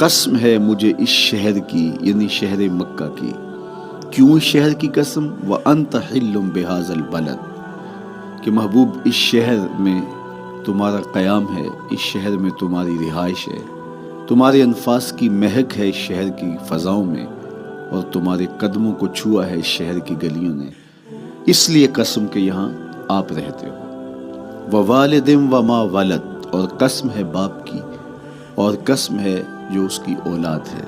قسم ہے مجھے اس شہر کی، یعنی شہر مکہ کی۔ کیوں اس شہر کی قسم؟ وَأَنْتَ حِلٌّ بِهَذَا الْبَلَدِ، کہ محبوب اس شہر میں تمہارا قیام ہے، اس شہر میں تمہاری رہائش ہے، تمہارے انفاس کی مہک ہے اس شہر کی فضاؤں میں، اور تمہارے قدموں کو چھوا ہے اس شہر کی گلیوں نے، اس لیے قسم کہ یہاں آپ رہتے ہو۔ وَوَالِدٍ وَمَا وَلَدَ، اور قسم ہے باپ کی، اور قسم ہے جو اس کی اولاد ہے۔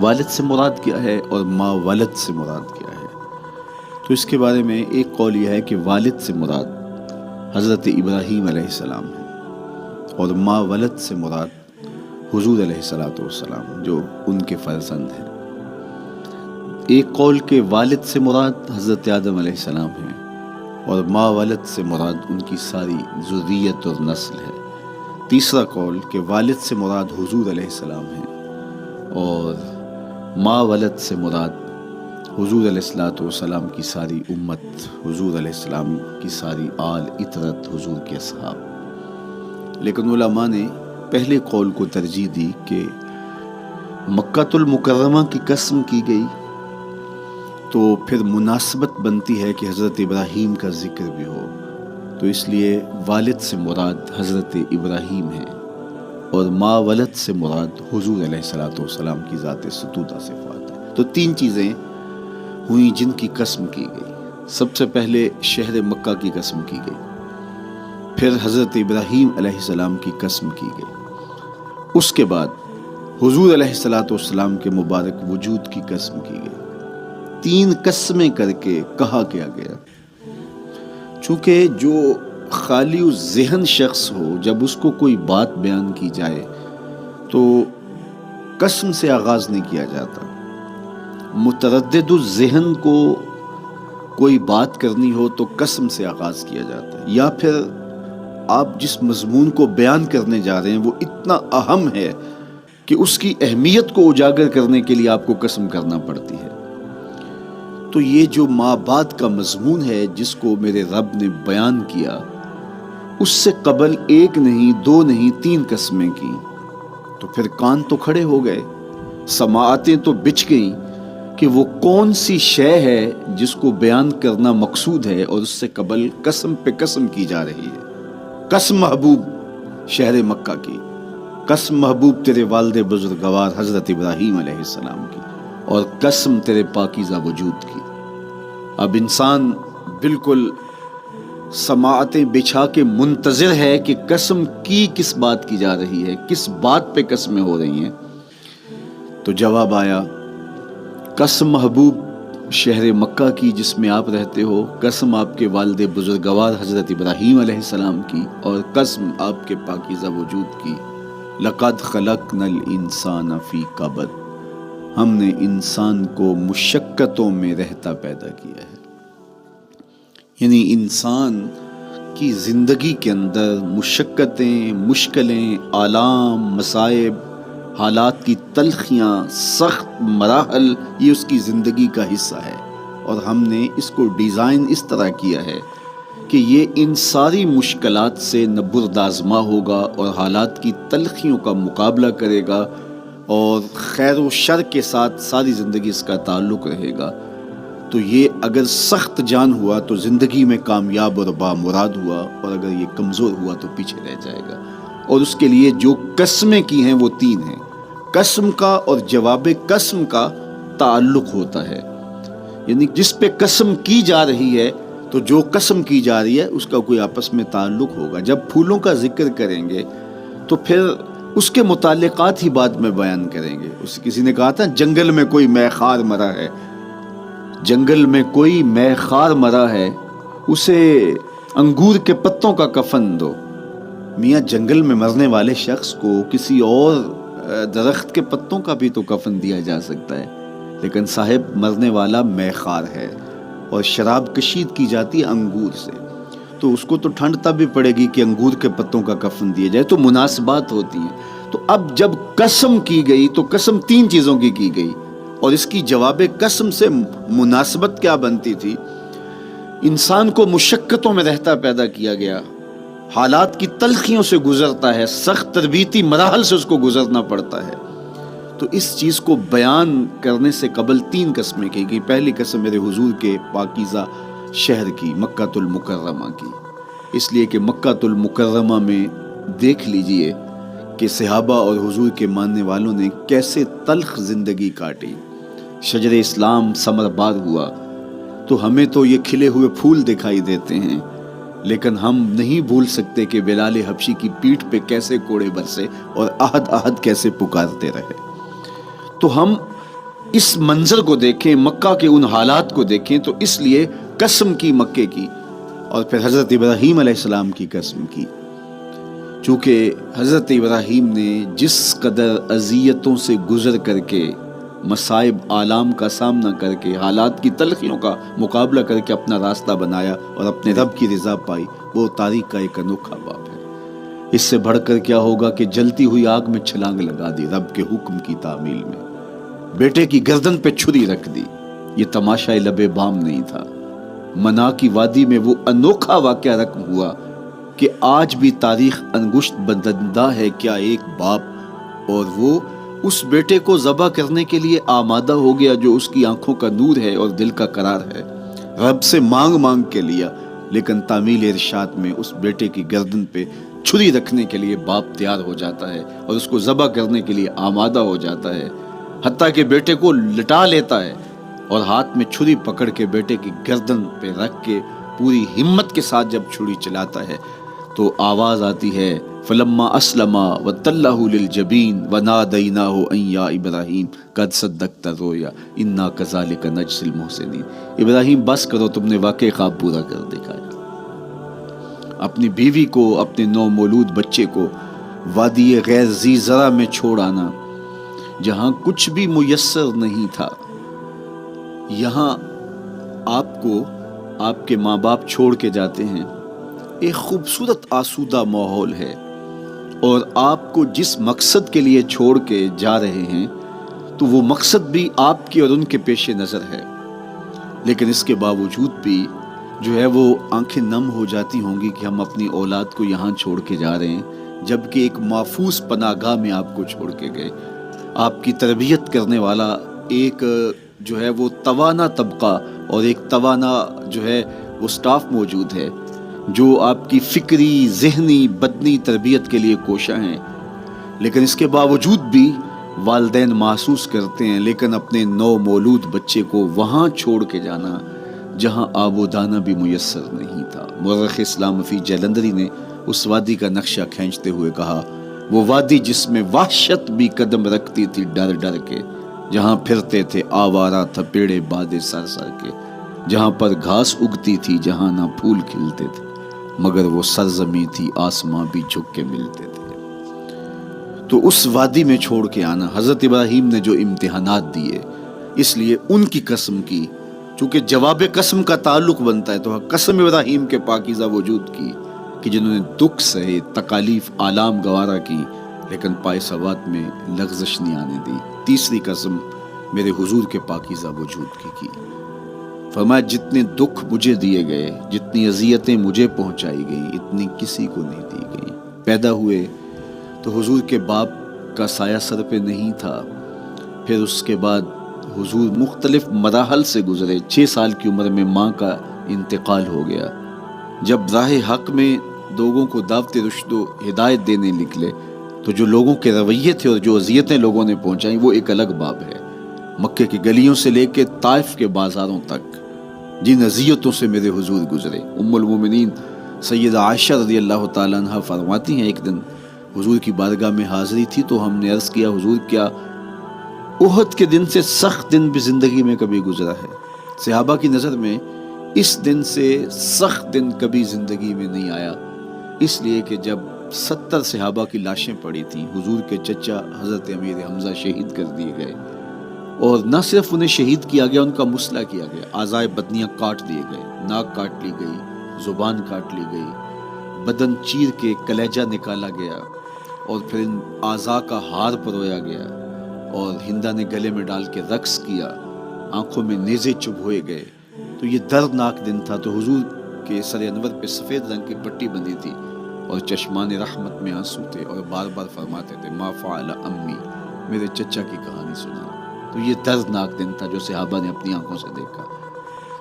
والد سے مراد کیا ہے اور ما ولد سے مراد کیا ہے؟ تو اس کے بارے میں ایک قول یہ ہے کہ والد سے مراد حضرت ابراہیم علیہ السلام ہے، اور ما ولد سے مراد حضور علیہ السلام جو ان کے فرزند ہیں۔ ایک قول کہ والد سے مراد حضرت آدم علیہ السلام ہے، اور ما ولد سے مراد ان کی ساری ذریت اور نسل ہے۔ تیسرا قول کہ والد سے مراد حضور علیہ السلام ہے، اور ما ولد سے مراد حضور علیہ السلام کی ساری امت، حضور علیہ السلام کی ساری آل اطرت، حضور کے اصحاب۔ لیکن علماء نے پہلے قول کو ترجیح دی کہ مکہ المکرمہ کی قسم کی گئی تو پھر مناسبت بنتی ہے کہ حضرت ابراہیم کا ذکر بھی ہو، تو اس لیے والد سے مراد حضرت ابراہیم ہے، اور ما ولد سے مراد حضور علیہ السلام کی ذات ستودہ صفات ہے۔ تو تین چیزیں ہوئیں جن کی قسم کی گئی۔ سب سے پہلے شہر مکہ کی قسم کی گئی، پھر حضرت ابراہیم علیہ السلام کی قسم کی گئی، اس کے بعد حضور علیہ السلام کے مبارک وجود کی قسم کی گئی۔ تین قسمیں کر کے کہا کیا گیا، چونکہ جو خالی ذہن شخص ہو، جب اس کو کوئی بات بیان کی جائے تو قسم سے آغاز نہیں کیا جاتا۔ متردد الذہن کو کوئی بات کرنی ہو تو قسم سے آغاز کیا جاتا ہے، یا پھر آپ جس مضمون کو بیان کرنے جا رہے ہیں وہ اتنا اہم ہے کہ اس کی اہمیت کو اجاگر کرنے کے لیے آپ کو قسم کرنا پڑتی ہے۔ تو یہ جو ماں بعد کا مضمون ہے جس کو میرے رب نے بیان کیا، اس سے قبل ایک نہیں، دو نہیں، تین قسمیں کی، تو پھر کان تو کھڑے ہو گئے، سماعتیں تو بچھ گئیں کہ وہ کون سی شے ہے جس کو بیان کرنا مقصود ہے، اور اس سے قبل قسم پہ قسم کی جا رہی ہے۔ قسم محبوب شہر مکہ کی، قسم محبوب تیرے والد بزرگوار حضرت ابراہیم علیہ السلام کی، اور قسم تیرے پاکیزہ وجود کی۔ اب انسان بالکل سماعتیں بچھا کے منتظر ہے کہ قسم کی کس بات کی جا رہی ہے، کس بات پہ قسمیں ہو رہی ہیں۔ تو جواب آیا، قسم محبوب شہر مکہ کی جس میں آپ رہتے ہو، قسم آپ کے والد بزرگوار حضرت ابراہیم علیہ السلام کی، اور قسم آپ کے پاکیزہ وجود کی۔ لقد خلقنا الانسان فی کبد، ہم نے انسان کو مشقتوں میں رہتا پیدا کیا ہے۔ یعنی انسان کی زندگی کے اندر مشقتیں، مشکلیں، آلام، مصائب، حالات کی تلخیاں، سخت مراحل، یہ اس کی زندگی کا حصہ ہے، اور ہم نے اس کو ڈیزائن اس طرح کیا ہے کہ یہ ان ساری مشکلات سے نہ بردآزما ہوگا، اور حالات کی تلخیوں کا مقابلہ کرے گا، اور خیر و شر کے ساتھ ساری زندگی اس کا تعلق رہے گا۔ تو یہ اگر سخت جان ہوا تو زندگی میں کامیاب اور بامراد ہوا، اور اگر یہ کمزور ہوا تو پیچھے رہ جائے گا۔ اور اس کے لیے جو قسمیں کی ہیں وہ تین ہیں۔ قسم کا اور جواب قسم کا تعلق ہوتا ہے، یعنی جس پہ قسم کی جا رہی ہے تو جو قسم کی جا رہی ہے اس کا کوئی آپس میں تعلق ہوگا۔ جب پھولوں کا ذکر کریں گے تو پھر اس کے متعلقات ہی بعد میں بیان کریں گے۔ کسی نے کہا تھا جنگل میں کوئی مے خار مرا ہے، جنگل میں کوئی مے خار مرا ہے، اسے انگور کے پتوں کا کفن دو۔ میاں جنگل میں مرنے والے شخص کو کسی اور درخت کے پتوں کا بھی تو کفن دیا جا سکتا ہے، لیکن صاحب مرنے والا مے خار ہے، اور شراب کشید کی جاتی ہے انگور سے، تو اس کو تو ٹھنڈ تب بھی پڑے گی کہ انگور کے پتوں کا کفن دیا جائے۔ تو مناسبات ہوتی ہیں۔ تو اب جب قسم کی گئی تو قسم تین چیزوں کی گئی، اور اس کی جواب قسم سے مناسبت کیا بنتی تھی؟ انسان کو مشقتوں میں رہتا پیدا کیا گیا، حالات کی تلخیوں سے گزرتا ہے، سخت تربیتی مراحل سے اس کو گزرنا پڑتا ہے، تو اس چیز کو بیان کرنے سے قبل 3 قسمیں کی گئی۔ پہلی قسم میرے حضور کے پاکیزہ شہر کی، مکہ المکرمہ کی، اس لیے کہ مکہ المکرمہ میں دیکھ لیجئے کہ صحابہ اور حضور کے ماننے والوں نے کیسے تلخ زندگی کاٹی۔ شجر اسلام ثمر بار ہوا تو ہمیں تو یہ کھلے ہوئے پھول دکھائی دیتے ہیں، لیکن ہم نہیں بھول سکتے کہ بلال حبشی کی پیٹھ پہ کیسے کوڑے برسے اور احد احد کیسے پکارتے رہے۔ تو ہم اس منظر کو دیکھیں، مکہ کے ان حالات کو دیکھیں، تو اس لیے قسم کی مکے کی، اور پھر حضرت ابراہیم علیہ السلام کی قسم کی، چونکہ حضرت ابراہیم نے جس قدر اذیتوں سے گزر کر کے، مصائب آلام کا سامنا کر کے، حالات کی تلخیوں کا مقابلہ کر کے اپنا راستہ بنایا اور اپنے رب کی رضا پائی، وہ تاریخ کا ایک انوکھا باب ہے۔ اس سے بڑھ کر کیا ہوگا کہ جلتی ہوئی آگ میں چھلانگ لگا دی رب کے حکم کی تعمیل میں، بیٹے کی گردن پہ چھری رکھ دی۔ یہ تماشا لب بام نہیں تھا، منا کی وادی میں وہ انوکھا واقعہ رقم ہوا کہ آج بھی تاریخ انگشت بدندہ ہے کیا ایک باپ، اور وہ اس بیٹے کو ذبح کرنے کے لیے آمادہ ہو گیا جو اس کی آنکھوں کا نور ہے اور دل کا قرار ہے، رب سے مانگ مانگ کے لیا، لیکن تعمیل ارشاد میں اس بیٹے کی گردن پہ چھری رکھنے کے لیے باپ تیار ہو جاتا ہے اور اس کو ذبح کرنے کے لیے آمادہ ہو جاتا ہے، حتیٰ کہ بیٹے کو لٹا لیتا ہے اور ہاتھ میں چھری پکڑ کے بیٹے کی گردن پہ رکھ کے پوری ہمت کے ساتھ جب چھری چلاتا ہے تو آواز آتی ہے فلما اسلما وتلہ للجبین ونادیناہ ان یا ابراہیم قد صدقت الرؤیا انا کذالک نجزی المحسنین۔ ابراہیم بس کرو، تم نے واقعی خواب پورا کر دکھایا۔ اپنی بیوی کو، اپنے نو مولود بچے کو وادی غیر ذی زرع میں چھوڑ آنا، جہاں کچھ بھی میسر نہیں تھا، یہاں آپ کو آپ کے ماں باپ چھوڑ کے جاتے ہیں، ایک خوبصورت آسودہ ماحول ہے، اور آپ کو جس مقصد کے لیے چھوڑ کے جا رہے ہیں تو وہ مقصد بھی آپ کی اور ان کے پیش نظر ہے، لیکن اس کے باوجود بھی جو ہے وہ آنکھیں نم ہو جاتی ہوں گی کہ ہم اپنی اولاد کو یہاں چھوڑ کے جا رہے ہیں، جبکہ ایک محفوظ پناہ گاہ میں آپ کو چھوڑ کے گئے۔ آپ کی تربیت کرنے والا ایک جو ہے وہ توانا طبقہ اور ایک توانا جو ہے وہ سٹاف موجود ہے جو آپ کی فکری، ذہنی، بدنی تربیت کے لیے کوشاں ہیں، لیکن اس کے باوجود بھی والدین محسوس کرتے ہیں، لیکن اپنے نو مولود بچے کو وہاں چھوڑ کے جانا جہاں آب و دانہ بھی میسر نہیں تھا۔ مورخ اسلام فی جلندری نے اس وادی کا نقشہ کھینچتے ہوئے کہا، وہ وادی جس میں وحشت بھی قدم رکھتی تھی ڈر ڈر کے، جہاں پھرتے تھے آوارہ تھپیڑے بادے سر سر کے، جہاں پر گھاس اگتی تھی، جہاں نہ پھول کھلتے تھے، مگر وہ سرزمین تھی آسماں بھی جھک کے ملتے تھے۔ تو اس وادی میں چھوڑ کے آنا، حضرت ابراہیم نے جو امتحانات دیے، اس لیے ان کی قسم کی، چونکہ جواب قسم کا تعلق بنتا ہے تو قسم ابراہیم کے پاکیزہ وجود کی کہ جنہوں نے دکھ سہے، تکالیف آلام گوارا کی، لیکن پائے ثبات میں لغزش نہیں آنے دی۔ تیسری قسم میرے حضور کے پاکیزہ وجود کی فرمایا جتنے دکھ مجھے دیے گئے، جتنی اذیتیں مجھے پہنچائی گئی، اتنی کسی کو نہیں دی گئی۔ پیدا ہوئے تو حضور کے باپ کا سایہ سر پہ نہیں تھا، پھر اس کے بعد حضور مختلف مراحل سے گزرے۔ 6 سال کی عمر میں ماں کا انتقال ہو گیا۔ جب راہ حق میں لوگوں کو دعوت رشد و ہدایت دینے نکلے تو جو لوگوں کے رویے تھے اور جو اذیتیں لوگوں نے پہنچائیں وہ ایک الگ باب ہے۔ مکے کی گلیوں سے لے کے طائف کے بازاروں تک جن اذیتوں سے میرے حضور گزرے، ام المومنین سیدہ عائشہ رضی اللہ تعالیٰ عنہ فرماتی ہیں، ایک دن حضور کی بارگاہ میں حاضری تھی تو ہم نے عرض کیا، حضور کیا احد کے دن سے سخت دن بھی زندگی میں کبھی گزرا ہے؟ صحابہ کی نظر میں اس دن سے سخت دن کبھی زندگی میں نہیں آیا، اس لیے کہ جب 70 صحابہ کی لاشیں پڑی تھیں، حضور کے چچا حضرت امیر حمزہ شہید کر دیے گئے، اور نہ صرف انہیں شہید کیا گیا، ان کا مسئلہ کیا گیا، اعضائے بدنیاں کاٹ دیے گئے، ناک کاٹ لی گئی، زبان کاٹ لی گئی، بدن چیر کے کلیجہ نکالا گیا، اور پھر ان اعضاء کا ہار پرویا گیا، اور ہندا نے گلے میں ڈال کے رقص کیا، آنکھوں میں نیزے چبھوئے گئے۔ تو یہ دردناک دن تھا۔ تو حضور کے سر انور پہ سفید رنگ کی پٹی بندھی تھی، اور چشمان رحمت میں آنسو تھے، اور بار بار فرماتے تھے ما فعل امی، میرے چچا کی کہانی سنا۔ تو یہ دردناک دن تھا جو صحابہ نے اپنی آنکھوں سے دیکھا۔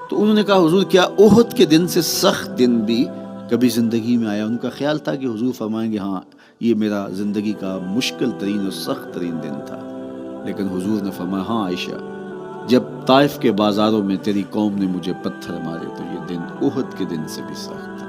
تو انہوں نے کہا حضور کیا احد کے دن سے سخت دن بھی کبھی زندگی میں آیا؟ ان کا خیال تھا کہ حضور فرمائیں گے ہاں یہ میرا زندگی کا مشکل ترین اور سخت ترین دن تھا، لیکن حضور نے فرمایا ہاں عائشہ، جب طائف کے بازاروں میں تیری قوم نے مجھے پتھر مارے تو یہ دن احد کے دن سے بھی سخت تھا۔